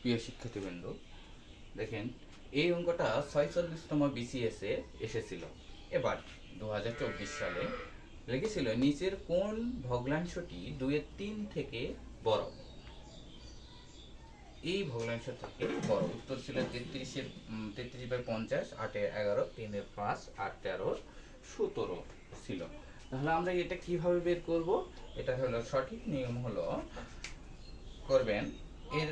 প্রিয় শিক্ষার্থীবৃন্দ, দেখেন এই অঙ্কটা 46তম বিসিএসে এসেছিল। এবার 2024 সালে লিখেছিল নিচের কোন ভগ্নাংশটি 2/3 থেকে বড়। এই ভগ্নাংশ থেকে বড় উত্তর ছিল 33/50, 8-11, 3/5, 8-13, 17 ছিল। তাহলে আমরা এটা কিভাবে বের করব? এটা হলো সঠিক নিয়ম হলো করবেন, এর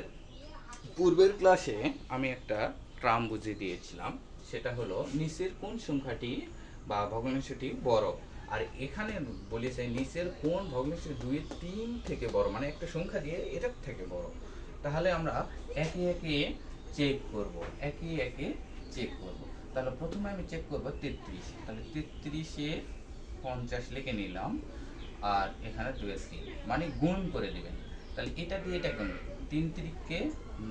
পূর্বের ক্লাসে আমি একটা ট্রাম বুঝিয়ে দিয়েছিলাম, সেটা হলো নিচের কোন সংখ্যাটি বা ভগ্নাংশটি বড়। আর এখানে বলেছে নিচের কোন ভগ্নাংশ 2/3 থেকে বড়, মানে একটা সংখ্যা দিয়ে এটার থেকে বড়। তাহলে আমরা একে একে চেক করব, তাহলে প্রথমে আমি চেক করব 33। তাহলে 33-এ 50 লিখে নিলাম, আর এখানে 2/3 মানে গুণ করে দিবেন। তাহলে এটা দিয়ে এটা গুণ, 3-3-কে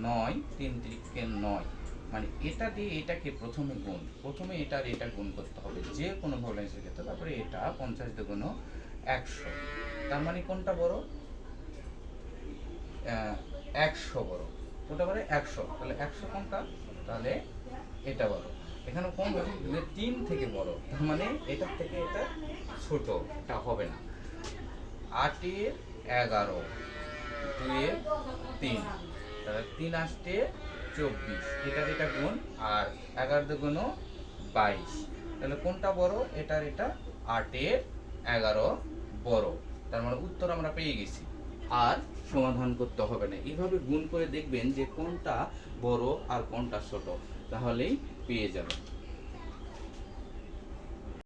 9, 3-3-কে 9, মানে এটা দিয়ে এটাকে প্রথমে এটা আর এটা গুণ করতে হবে যে কোনো ভগ্নাংশের ক্ষেত্রে। তারপরে এটা 50 দ্বিগুণ 100, তার মানে কোনটা বড়? 100 বড়। কোনটা বড়? 100। তাহলে 100 কোনটা? তাহলে এটা বড়। এখানে কোন 3 থেকে বড়, তার মানে এটার থেকে এটা ছোট, এটা হবে না। 8-11, 2-3, তাহলে 3-8-24, এটা গুণ, আর 11 দ্বিগুণ 22, তাহলে কোনটা বড়? এটা 8-11 বড়। তার মানে উত্তর আমরা পেয়ে গেছি, আর সমাধান করতে হবে না। এইভাবে গুণ করে দেখবেন যে কোনটা বড় আর কোনটা ছোট, তাহলেই পেয়ে যাবেন।